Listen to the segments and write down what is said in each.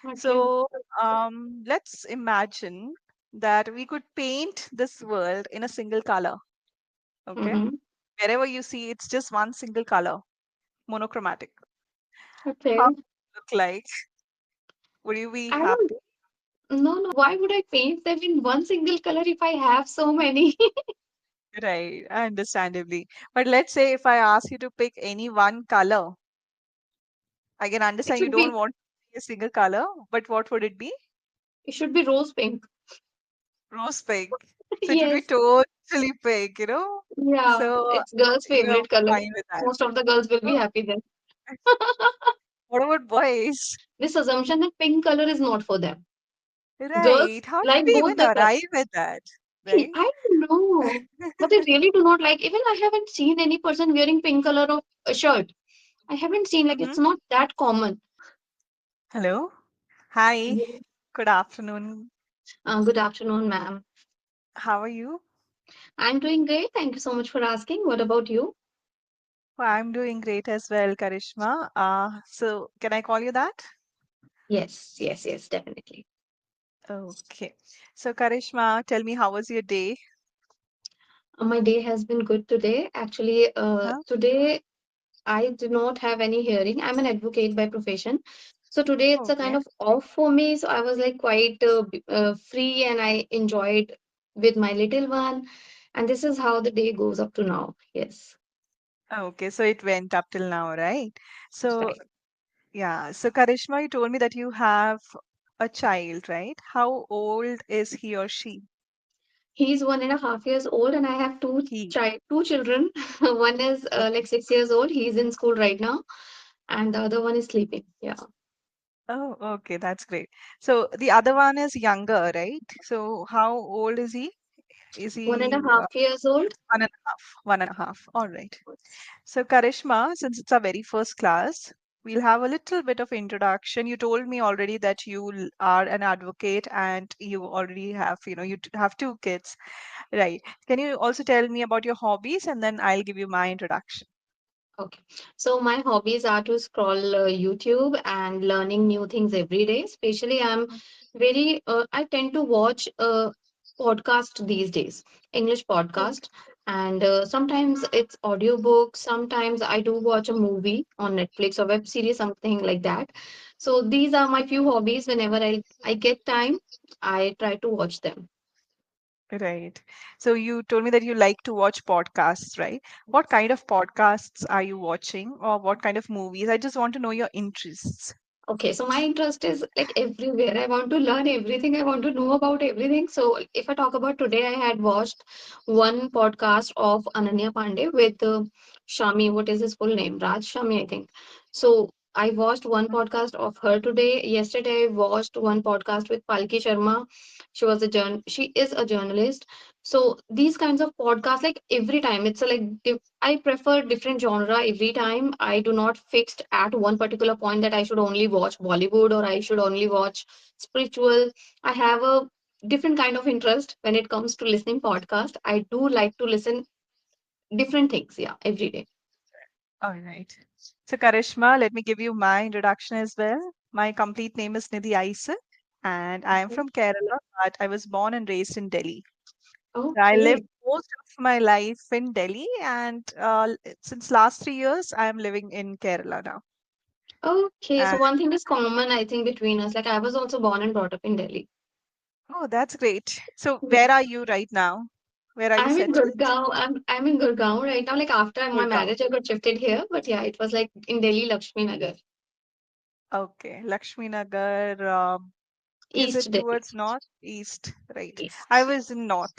Okay. So let's imagine that we could paint this world in a single color. Okay. Mm-hmm. Wherever you see, it's just one single color, monochromatic. How Okay. would it look like? Would you be I don't. happy? No, no. Why would I paint them in one single color if I have so many? Right, understandably. But let's say if I ask you to pick any one color, I can It understand you should don't be. want a single color, but what would it be? It should be rose pink. Rose pink. So it would be Yes. totally pink. Yeah. So It's girls' you're favorite color. fine with that. Most of the girls will be Oh, happy then. what about boys? This assumption that pink color is not for them. Girls Right. How did like we both even the colors. arrive at that? See, Right? I don't know, but they really do not like. Even I haven't seen any person wearing pink color of a shirt. I haven't seen, like, Mm-hmm. it's not that common. Hello. Hi. Yeah. Good afternoon. Good afternoon, ma'am. How are you? I'm doing great. Thank you so much for asking. What about you? Well, I'm doing great as well, Karishma. So can I call you that? Yes, yes, yes, definitely. Okay. So Karishma, tell me how was your day? My day has been good today. Actually, Uh-huh. today I do not have any hearing. I'm an advocate by profession. So today it's a kind Okay. of off for me. So I was like quite free and I enjoyed with my little one. And this is how the day goes up to now. Yes, Okay. So it went up till now, right? So right. yeah. So Karishma, you told me that you have a child, right? How old is he or she? He's 1.5 years old, and I have He. two children. One is like 6 years old. He's in school right now, and the other one is sleeping. Yeah, Oh, okay, that's great. So the other one is younger, right? So how old is he? Is one and he a half years old. 1.5? 1.5. All right. So Karishma, since it's our very first class, we'll have a little bit of introduction. You told me already that you are an advocate and you already have two kids, right? Can you also tell me about your hobbies and then I'll give you my introduction. Okay. So my hobbies are to scroll YouTube and learning new things every day. Especially, I tend to watch podcast these days, English Oh, podcast, and sometimes it's audiobook. Sometimes I do watch a movie on Netflix or web series, something like that. So these are my few hobbies. Whenever I get time, I try to watch them. right. So you told me that you like to watch podcasts, right? What kind of podcasts are you watching or what kind of movies? I just want to know your interests. Okay, so my interest is like everywhere. I want to learn everything. I want to know about everything. So if I talk about today, I had watched one podcast of Ananya Pandey with Shami. What is his full name? Raj Shami, I think. So I watched one podcast of her today. Yesterday, I watched one podcast with Palki Sharma. She is a journalist. So these kinds of podcasts, like every time, it's a I prefer different genre every time. I do not fixed at one particular point that I should only watch Bollywood or I should only watch spiritual. I have a different kind of interest when it comes to listening podcast. I do like to listen different things, yeah, every day. All right. So, Karishma, let me give you my introduction as well. My complete name is Nidhi Aisa, and I am Okay. from Kerala, but I was born and raised in Delhi. So I lived Okay. most of my life in Delhi, and since last 3 years, I am living in Kerala now. Okay. So And one thing is common, I think, between us. Like I was also born and brought up in Delhi. oh, that's great. So, where are Yes. you right now? Where are you I'm in settled? Gurgaon. I'm in Gurgaon right now. Like after my Gurgaon. marriage, I got shifted here. But yeah, it was like in Delhi, Lakshmi Nagar, Okay, Lakshmi Nagar. Is East it Delhi. towards north, east? Right. I East. was in north.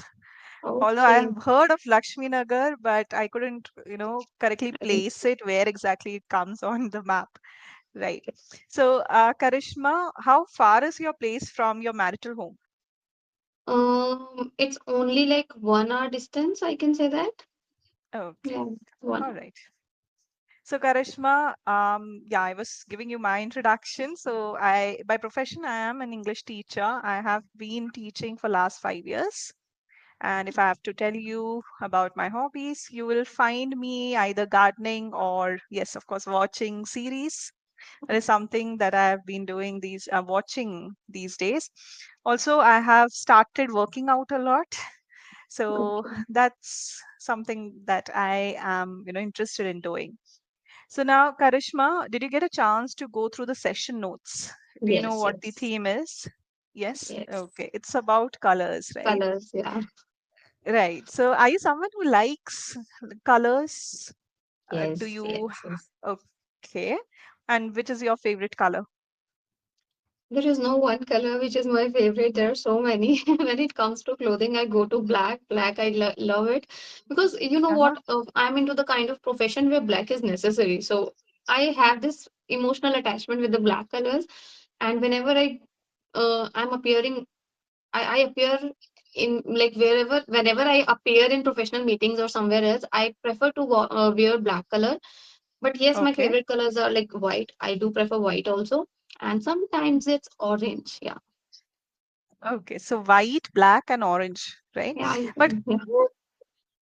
Although I Okay. have heard of Lakshmi Nagar, but I couldn't, correctly place it where exactly it comes on the map. Right. So, Karishma, how far is your place from your marital home? It's only like 1 hour distance, I can say that. Okay. Yeah, one All hour. right. So, Karishma, yeah, I was giving you my introduction. So, by profession, I am an English teacher. I have been teaching for last 5 years. And if I have to tell you about my hobbies, you will find me either gardening or, yes, of course, watching series. That is something that I have been doing watching these days. Also, I have started working out a lot. So Okay. that's something that I am, interested in doing. So now, Karishma, did you get a chance to go through the session notes? Do you know Yes, what the yes, theme is? Yes. yes. Okay. It's about colors, right? Colors, yeah. Right. So are you someone who likes colors? Do Yes, you? yes, yes. Okay. And which is your favorite color? There is no one color which is my favorite. There are so many. When it comes to clothing, I go to black. Black, I love it because you know Uh-huh. what? I'm into the kind of profession where black is necessary. So I have this emotional attachment with the black colors, and whenever I'm appearing, I appear in like whenever I appear in professional meetings or somewhere else, I prefer to wear black color. But yes, my Okay. favorite colors are like white. I do prefer white also. And sometimes it's orange. Yeah. Okay. So white, black, and orange, right? Yeah. But Yeah.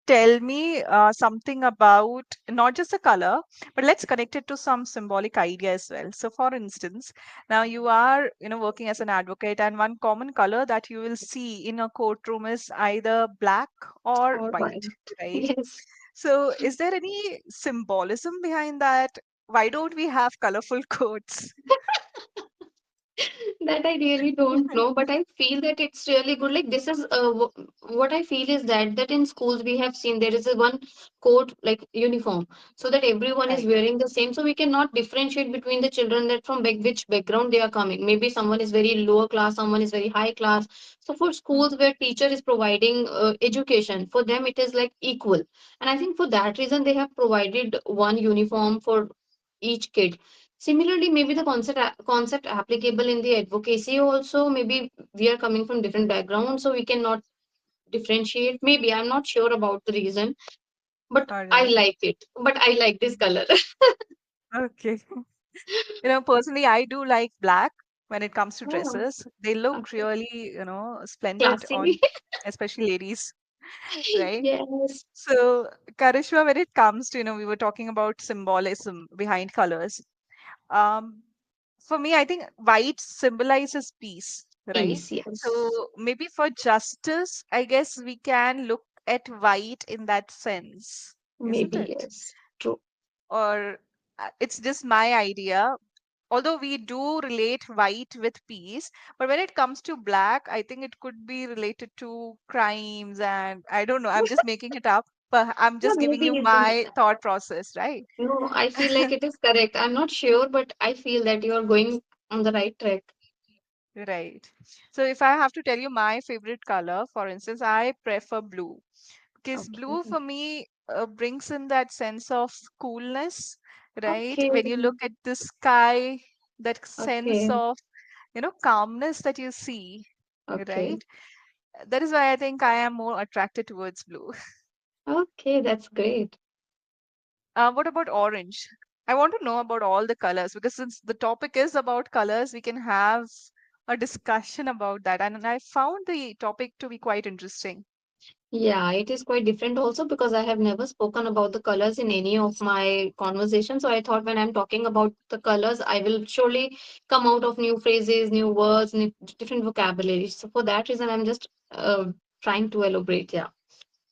tell me something about not just the color, but let's connect it to some symbolic idea as well. So, for instance, now you are, working as an advocate, and one common color that you will see in a courtroom is either black or Or white. white, right? Yes. So, is there any symbolism behind that? Why don't we have colorful coats? That I really don't know, but I feel that it's really good. Like this is what I feel is that in schools we have seen there is a one code like uniform, so that everyone is Right. wearing the same. So we cannot differentiate between the children that from which background they are coming. Maybe someone is very lower class, someone is very high class. So for Mm. schools where teacher is providing education, for them it is like equal. And I think for that reason they have provided one uniform for each kid. Similarly, maybe the concept applicable in the advocacy also. Maybe we are coming from different backgrounds, so we cannot differentiate. Maybe I'm not sure about the reason, but All I right. like it. But I like this color. Okay. Personally, I do like black when it comes to Oh, dresses. They look okay. really, splendid Classy. on especially ladies, right? Yes. So, Karishma, when it comes to, we were talking about symbolism behind colors. Um, for me, I think white symbolizes peace, right? Peace. Yes. So maybe for justice, I guess we can look at white in that sense, isn't Maybe it? yes. True. Or it's just my idea, although we do relate white with peace, but when it comes to black, I think it could be related to crimes, and I don't know, I'm just making it up, but I'm Yeah, just giving maybe you it's my thought process, right? no. I feel like it is correct. I'm not sure, but I feel that you are going on the right track. Right. So if I have to tell you my favorite color, for instance, I prefer blue because blue Okay. for me brings in that sense of coolness, right? Okay. When you look at the sky, that sense Okay. of, calmness that you see, Okay. right? That is why I think I am more attracted towards blue. Okay, that's great. What about orange? I want to know about all the colors because since the topic is about colors, we can have a discussion about that. And I found the topic to be quite interesting. Yeah, it is quite different also because I have never spoken about the colors in any of my conversations. So I thought when I'm talking about the colors, I will surely come out of new phrases, new words, new, different vocabulary. So for that reason, I'm just trying to elaborate. Yeah.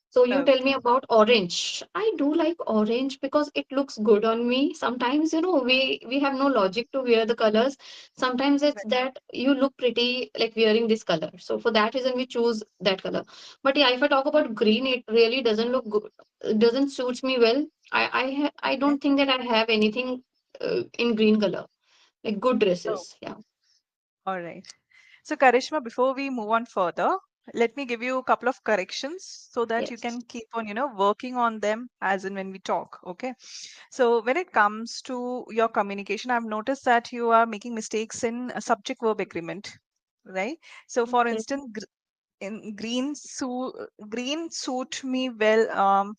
So you tell me Okay. about orange. I do like orange because it looks good on me. Sometimes, we have no logic to wear the colors. Sometimes it's Right. that you look pretty like wearing this color. So for that reason, we choose that color. But yeah, if I talk about green, it really doesn't look good. It doesn't suits me well. I Okay. don't think that I have anything in green color like good Oh, dresses. Yeah. all right. So, Karishma, before we move on further, let me give you a couple of corrections so that you Yes. can keep on, working on them as in when we talk. Okay. So, when it comes to your communication, I've noticed that you are making mistakes in a subject verb agreement, right? So, for Okay. instance, in green suit me well.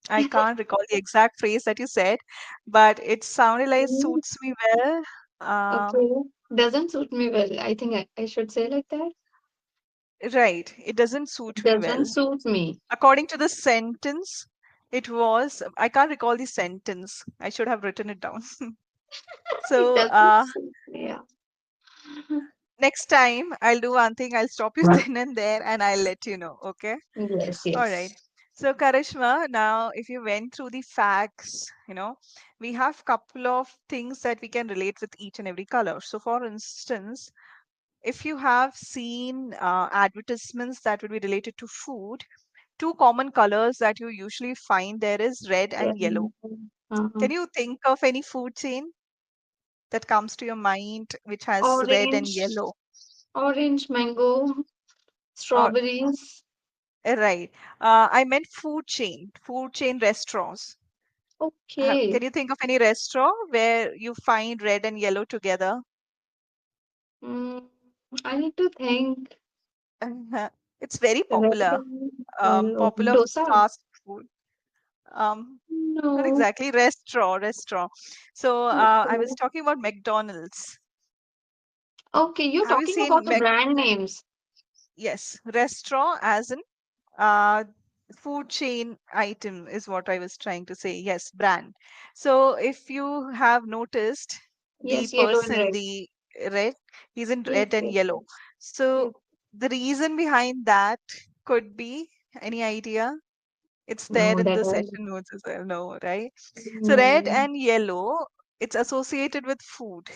I can't recall the exact phrase that you said, but it sounded like Mm, suits me well. okay. Doesn't suit me well. I think I should say like that. Right, it doesn't suit me Doesn't well. suit me. According to the sentence, it was, I can't recall the sentence. I should have written it down. It So doesn't yeah. next time I'll do one thing. I'll stop you then and there, and I'll let you know. Okay. Yes, All right. yes. So Karishma, now if you went through the facts, we have couple of things that we can relate with each and every color. So for instance, if you have seen advertisements that would be related to food, two common colors that you usually find there is red Yeah. and yellow. Uh-huh. Can you think of any food chain that comes to your mind which has red and Orange, yellow? orange, mango, Or strawberries. right. I meant food chain restaurants. Okay. Can you think of any restaurant where you find red and yellow together? Mm, I need to think. It's very Red popular. and yellow. Popular Dosa? fast food. Um, Not No. exactly restaurant. So I was Okay. talking about McDonald's. Okay, you're Have you talking seen about the brand names. Yes, restaurant as in uh, food chain item is what I was trying to say. Yes, brand. So if you have noticed the Yes, yellow and person, red. the red, he's in Yes, red and yes, yellow. yes. So Yes. the reason behind that could be any idea? It's there No, in that the I. session notes as well. No, right? So red No. and yellow, it's associated with food,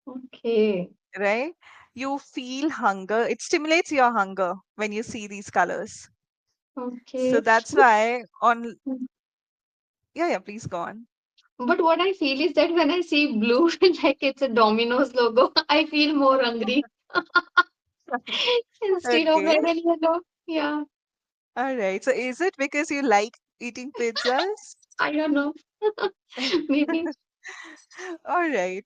Okay. right? You feel hunger. It stimulates your hunger when you see these colors. So Okay. that's But, why on yeah, please go on. but what I feel is that when I see blue, like it's a Domino's logo, I feel more hungry instead of Okay. red and yellow. Yeah, All right. So is it because you like eating pizzas? I don't know. Maybe. All right.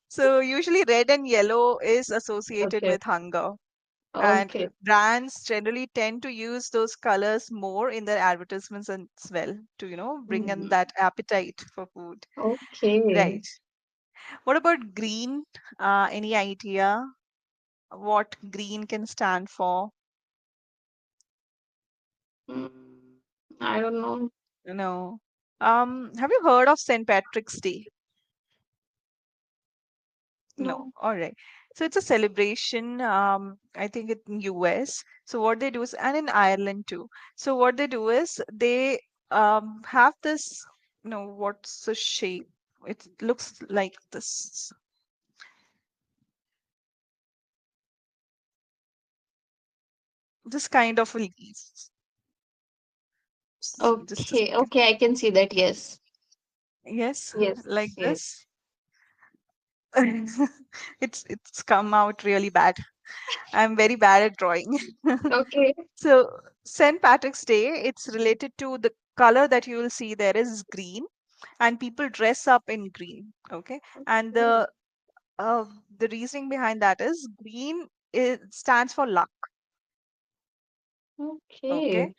So usually red and yellow is associated Okay. with hunger. And Okay. brands generally tend to use those colors more in their advertisements as well to, bring in Hmm. that appetite for food. Okay. Right. What about green? Any idea what green can stand for? Mm, I don't know. No. Have you heard of St. Patrick's Day? No. No. All right. So it's a celebration, I think in US. So what they do is, and in Ireland too. So what they do is they have this, what's the shape? It looks like this kind of a leaf. Just a Okay. second. Okay. I can see that. Yes. Yes, Yes. like Yes. this. It's come out really bad. I'm very bad at drawing. Okay. So St. Patrick's Day, it's related to the color that you will see there is green, and people dress up in green. Okay, and Okay. uh, the reasoning behind that is green stands for luck. Okay, Okay.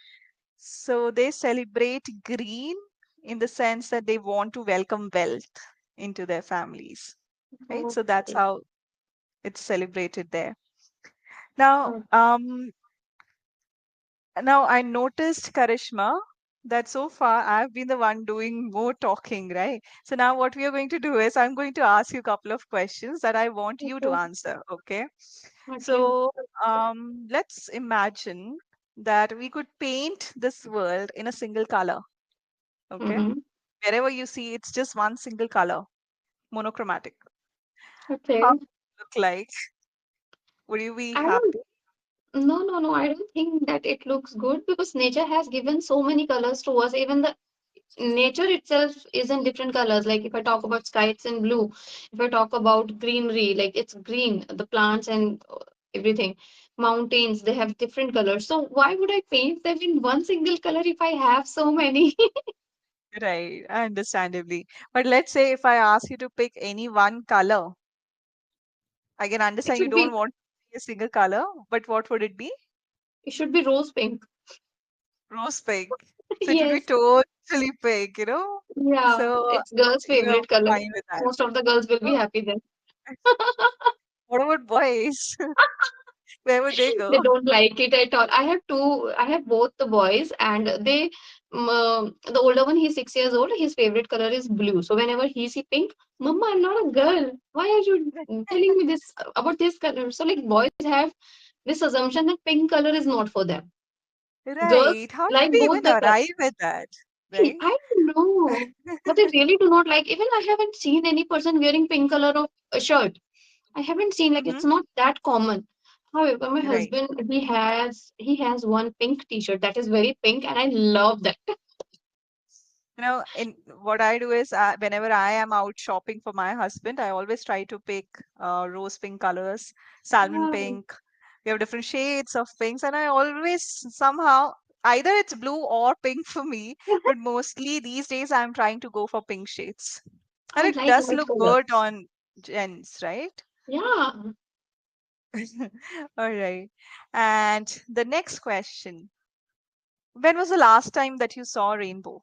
so they celebrate green in the sense that they want to welcome wealth into their families. Right, so that's Okay. how it's celebrated there. Now, Oh, now I noticed, Karishma, that so far I've been the one doing more talking, right? So now what we are going to do is I'm going to ask you a couple of questions that I want you to okay. answer, okay? Okay. So let's imagine that we could paint this world in a single color, okay? Mm-hmm. Wherever you see, it's just one single color, monochromatic. How Okay. would it look like? Would you be I don't. happy? No, no, no. I don't think that it looks good because nature has given so many colors to us. Even the nature itself is in different colors. Like if I talk about sky, it's in blue. If I talk about greenery, like it's green, the plants and everything. Mountains, they have different colors. So why would I paint them in one single color if I have so many? Right, understandably. But let's say if I ask you to pick any one color, I can It understand you should don't be want a single color, but what would it be? it should be rose pink. Rose pink. So it would be Yes. totally pink. Yeah, So it's girls' you're favorite color. fine with that. Most of the girls will be Oh, happy then. what about boys? Where would they They go? don't like it at all. I have both the boys, and the older one, he's 6 years old. His favorite color is blue. So whenever he see pink, Mama, I'm not a girl. Why are you telling me this about this color? So like boys have this assumption that pink color is not for them. Girls Right. How did like we both even the colors. arrive at that? Right? I don't know, but they really do not like. Even I haven't seen any person wearing pink color of a shirt. I haven't seen, like, Hmm. it's not that common. However, my Right. husband, he has one pink t-shirt that is very pink, and I love that. In what I do is whenever I am out shopping for my husband, I always try to pick rose pink colors, salmon Ah, pink. We have different shades of pinks, and I always somehow either it's blue or pink for me, but mostly these days I'm trying to go for pink shades. And I it like does light look good colors. on gents, right? Yeah. All right. And the next question. When was the last time that you saw a rainbow?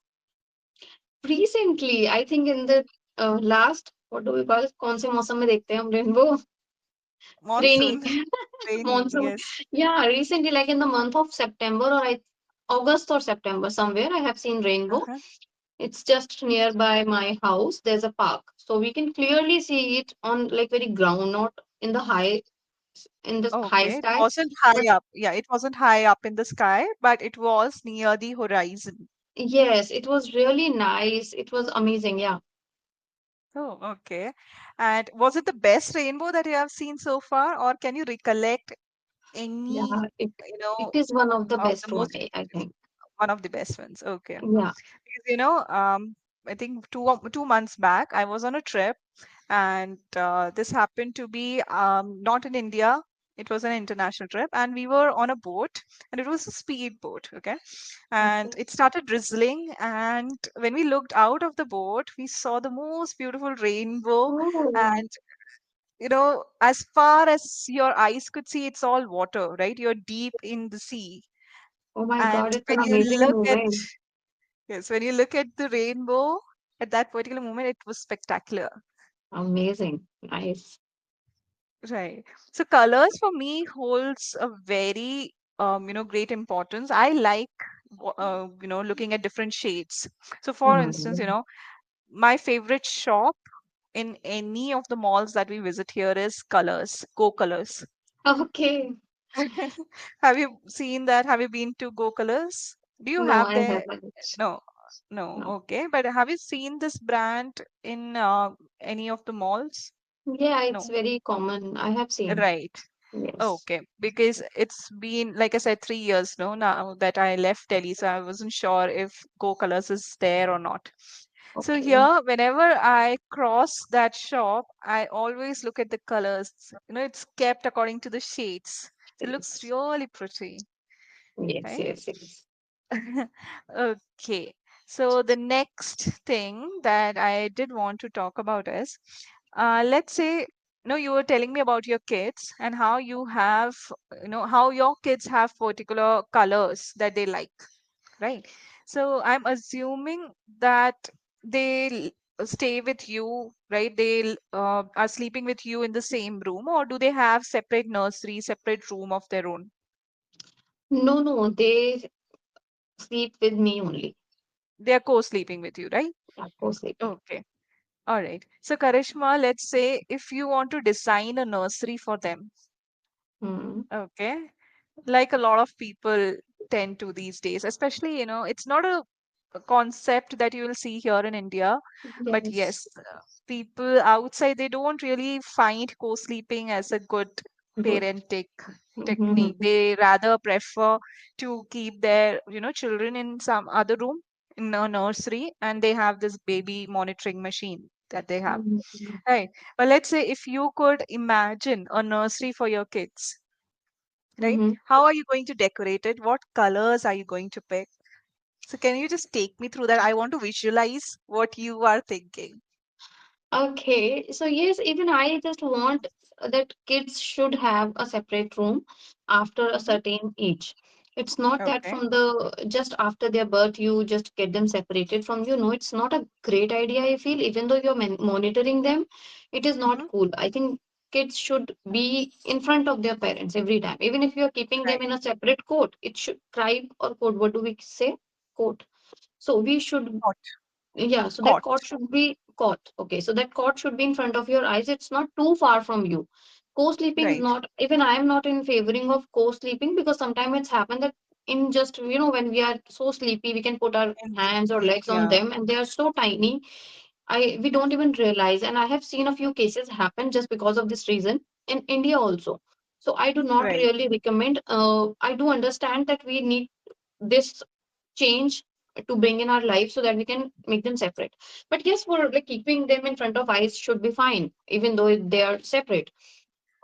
Recently, I think in the last, what do we call it? कौन से मौसम में देखते हैं हम rainbow? Rainy. Monsoon. Rainy, Monsoon. yes. Yeah, recently, like in the month of September, August or September, somewhere I have seen rainbow. Uh-huh. It's just nearby my house. There's a park, so we can clearly see it on like very ground, not in the high Okay, it sky. wasn't high But up. Yeah, it wasn't high up in the sky, but it was near the horizon. yes, it was really nice. It was amazing. Yeah, Oh, okay. And was it the best rainbow that you have seen so far, or can you recollect yeah. any, It you it know, is one of the of the best one, most I think. one of the best ones? Okay. Yeah. Because, I think 2 months back, I was on a trip, and this happened to be not in India. It was an international trip, and we were on a boat, and it was a speed boat. Okay, and Okay. it started drizzling, and when we looked out of the boat, we saw the most beautiful rainbow, Oh, and as far as your eyes could see, it's all water, right? You're deep in the sea, oh my God! and It's when an you amazing look at moment. yes, when you look at the rainbow at that particular moment, it was spectacular. Amazing. Nice. Right. So colors for me holds a very great importance. I like looking at different shades. So for instance, Mm. my favorite shop in any of the malls that we visit here is Colors, Go Colors. Okay. Have you seen that? Have you been to Go Colors? Do you No, have I their haven't. no, no, No. okay. But have you seen this brand in any of the malls? Yeah, it's No. very common. I have seen. Right. Yes. Okay, because it's been, like I said, 3 years no now that I left Delhi, so I wasn't sure if Go Colors is there or not. So Okay. here, whenever I cross that shop, I always look at the colors. It's kept according to the shades. So it looks Yes. really pretty, Yes, right? yes, yes. Okay. So the next thing that I did want to talk about is, let's say, you were telling me about your kids and how you have, how your kids have particular colors that they like, right? So I'm assuming that they stay with you, right? They are sleeping with you in the same room, or do they have separate nursery, separate room of their own? No, no, they sleep with me only. They are co-sleeping with you, right? Yeah, co-sleeping. Okay. All right. So, Karishma, let's say if you want to design a nursery for them, Hmm. okay, like a lot of people tend to these days, especially, it's not a concept that you will see here in India, but Yes. yes, people outside, they don't really find co-sleeping as a good Good. parenting technique. Mm-hmm. They rather prefer to keep their, children in some other room in a nursery, and they have this baby monitoring machine that they have. Right. But let's say if you could imagine a nursery for your kids, right? Mm-hmm. How are you going to decorate it? What colors are you going to pick? So can you just take me through that? I want to visualize what you are thinking. Okay, so yes, even I just want that kids should have a separate room after a Hmm. certain age. It's not that Okay. from the just after their birth you just get them separated from you. No, it's not a great idea, I feel. Even though you're monitoring them, it is not Hmm. cool. I think kids should be in front of their parents every time. Even if you're keeping them Right. in a separate court, it should tribe or court. What do we say? Court. So we should, Caught. yeah, so that Caught. court should be caught. Okay, so that court should be in front of your eyes. It's not too far from you. Co-sleeping is Right. not, even I am not in favoring of co-sleeping, because sometimes it's happened that in just, when we are so sleepy, we can put our And hands or legs on yeah. them and they are so tiny. We don't even realize. And I have seen a few cases happen just because of this reason in India also. So I do not Right. really recommend. I do understand that we need this change to bring in our life so that we can make them separate. But yes, for like keeping them in front of eyes should be fine, even though they are separate.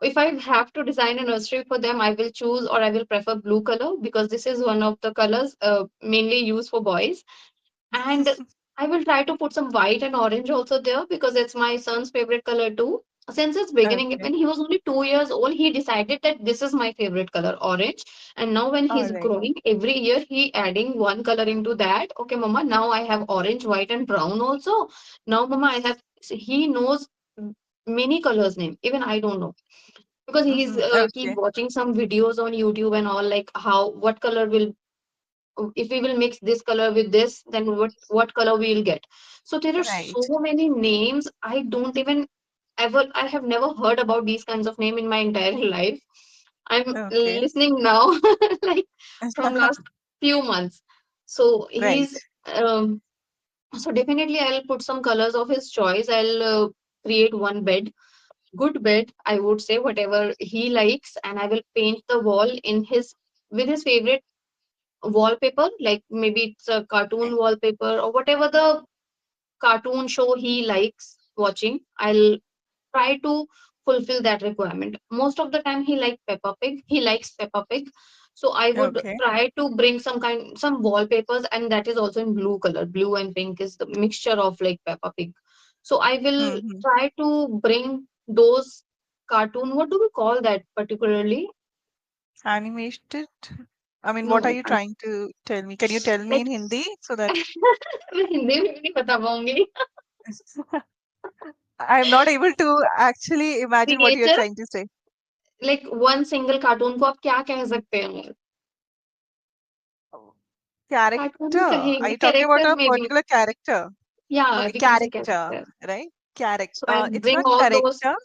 If I have to design a nursery for them, I will choose or I will prefer blue color, because this is one of the colors mainly used for boys. And I will try to put some white and orange also there, because it's my son's favorite color too. Since its beginning, Okay. when he was only 2 years old, he decided that this is my favorite color, orange. And now when All he's right. growing, every year he adding one color into that. Okay, mama, now I have orange, white, and brown also. Now, mama, I have. So he knows many colors name. Even I don't know, because he's keep Okay. watching some videos on YouTube and all, like how what color will, if we will mix this color with this, then what color we'll get. So there are so Right. many names. I don't even ever, I have never heard about these kinds of name in my entire life. I'm Okay. listening now, like from last few months. So Right. he's so definitely I'll put some colors of his choice. I'll create one bed, good bed, I would say, whatever he likes, and I will paint the wall in his with his favorite wallpaper, like maybe it's a cartoon wallpaper or whatever the cartoon show he likes watching. I'll try to fulfill that requirement. Most of the time he like Peppa Pig. He likes Peppa Pig. So I would Okay. try to bring some wallpapers, and that is also in blue color. Blue and pink is the mixture of like Peppa Pig. So I will Mm-hmm. try to bring those cartoon. What do we call that particularly? Animated. I mean, what are No, you trying to tell me? Can you tell me like in Hindi so that मैं हिंदी में भी नहीं बता पाऊंगी. I'm not able to actually imagine what you're creature, trying to say? Like one single cartoon को आप क्या कह सकते हैं? Oh. Cartoon Character. He Are कहेंगे, you talking about character a में भी. particular character? या Okay, वी कैन से कह character, सकते हैं. right? Character. So I It's bring not all those character,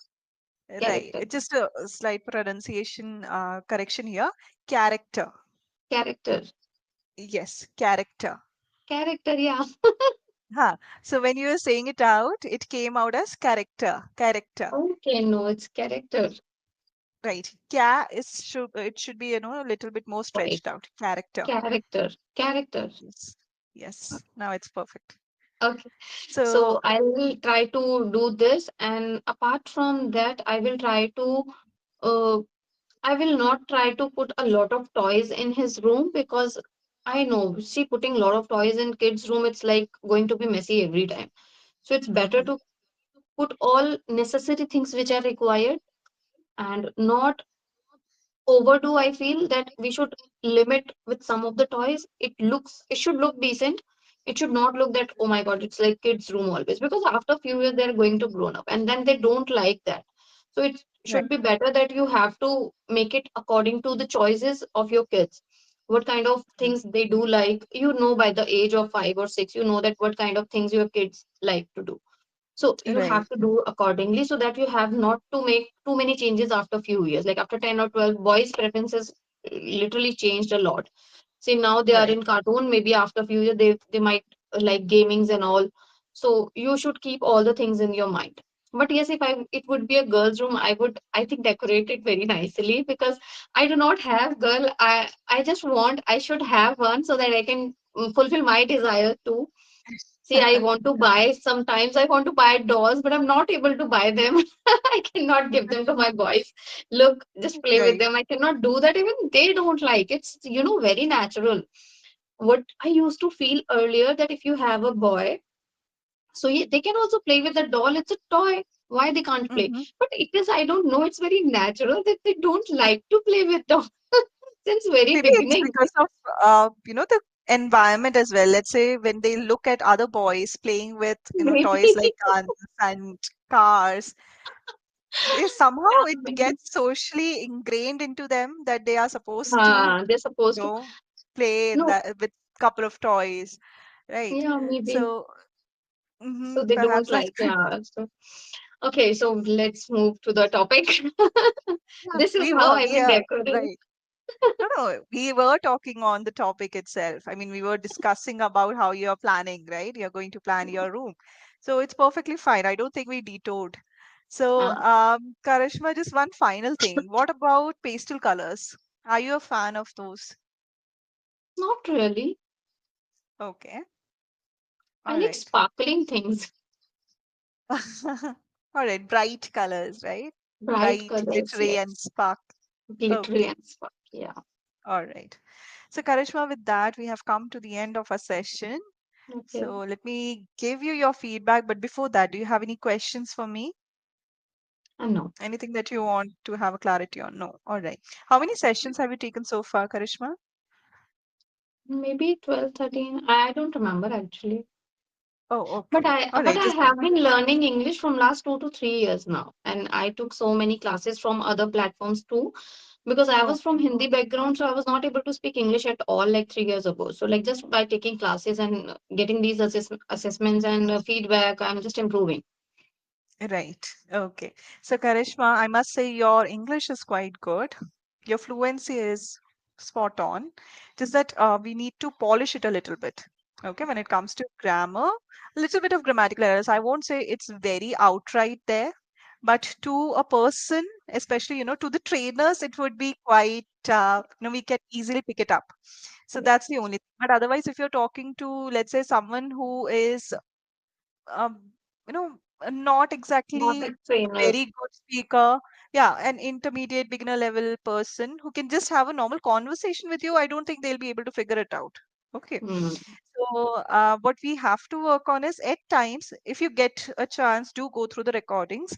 right? Character. It's just a slight pronunciation correction here. Character. Character. Yes, character. Character या. Huh. So when you were saying it out, it came out as character. Character. Okay, no it's character. Right. It should be, a little bit more right. stretched out. Character. Character. Character. Yes. Yes. Now it's perfect. Okay, so So, I will try to do this, and apart from that, I will try to uh, I will not try to put a lot of toys in his room, because I know, see, putting a lot of toys in kids' room, it's like going to be messy every time. So it's better mhm, to put all necessary things which are required, and not overdo. I feel that we should limit with some of the toys. It should look decent. It should not look that, oh my god, it's like kids' room always. Because after a few years they're going to grown up and then they don't like that. So it right, should be better that you have to make it according to the choices of your kids. What kind of things they do like, by the age of 5 or 6, that what kind of things your kids like to do. So you right, have to do accordingly, so that you have not to make too many changes after few years. Like after 10 or 12, boys' preferences literally changed a lot. See, now they are right, in cartoon, maybe after few years they might like gamings and all. So you should keep all the things in your mind. But yes, if it would be a girl's room, I think decorate it very nicely, because I do not have girl. I just want, I should have one so that I can fulfill my desire too. See, I want to buy, sometimes I want to buy dolls, but I'm not able to buy them. I cannot give them to my boys. Look, just play with right. them. I cannot do that. Even they don't like it's, very natural. What I used to feel earlier, that if you have a boy, so they can also play with the doll. It's a toy. Why they can't play? Hmm. But it is, I don't know, it's very natural that they don't like to play with dolls since very Maybe it's beginning. because of the environment as well. Let's say when they look at other boys playing with, toys Maybe. like guns and cars, Somehow Yeah, it maybe. gets socially ingrained into them that they are supposed to, They're supposed to. know, play in No, that with couple of toys, right? yeah, maybe. So So they don't perhaps that like, could. yeah. So, okay, so let's move to the topic. Yeah, This is how I we will are decorate. right. No, no, we were talking on the topic itself. I mean, we were discussing about how you're planning, right? You're going to plan your room. So it's perfectly fine. I don't think we detoured. So, Uh, Karishma, just one final thing. What about pastel colors? Are you a fan of those? Not really. Okay. I All like right. sparkling things, All right. Bright colors, right? bright Bright, colors, glittery, and yes, spark. glittery Okay. and spark. Yeah. All right. So, Karishma, with that, we have come to the end of our session. Okay. So let me give you your feedback. But before that, do you have any questions for me? No, Anything that you want to have a clarity on? No. All right. How many sessions have you taken so far, Karishma? maybe 12, 13. I don't remember actually. Oh, But okay. All but right. I Just have been learning English from last 2 to 3 years now, and I took so many classes from other platforms too, because I was from okay. Hindi background, so I was not able to speak English at all like 3 years ago. So like just by taking classes and getting these assessments and feedback, I'm just improving. Right. Okay. So, Karishma, I must say your English is quite good. Your fluency is spot on. Just that we need to polish it a little bit. Okay. When it comes to grammar, a little bit of grammatical errors. I won't say it's very outright there, but to a person, especially, to the trainers, it would be quite, we can easily pick it up. So Yeah, that's the only thing. But otherwise, if you're talking to, let's say, someone who is not not exactly a a trainer. very good speaker. Yeah, an intermediate beginner level person who can just have a normal conversation with you. I don't think they'll be able to figure it out. Okay. Hmm. So, what we have to work on is at times, if you get a chance, do go through the recordings.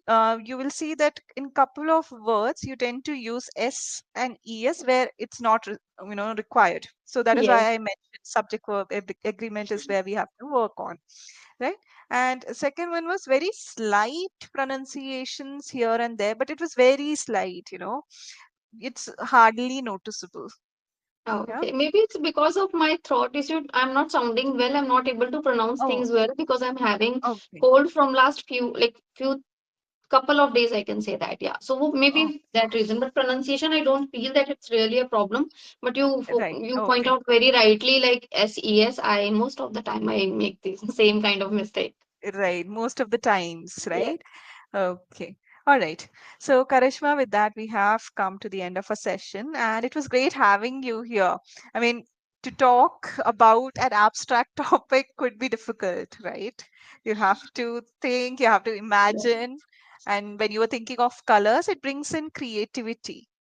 You will see that in couple of words, you tend to use S and ES where it's not, required. So that is Yes. why I mentioned subject verb agreement is where we have to work on, right? And second one was very slight pronunciations here and there, but it was very slight. It's hardly noticeable. Oh, Yeah. okay. Maybe it's because of my throat issue. I'm not sounding well. I'm not able to pronounce Oh, things well because I'm having okay. cold from last few couple of days, I can say that. Yeah. So Oh, maybe that reason. But pronunciation, I don't feel that it's really a problem. But right. you point Okay. out very rightly, like SES. I most of the time I make this same kind of mistake. Right. Most of the times, Yeah. right? Okay. All right. So, Karishma, with that, we have come to the end of a session, and it was great having you here. I mean, to talk about an abstract topic could be difficult, right? You have to think, you have to Yeah. imagine, and when you are thinking of colors, it brings in creativity.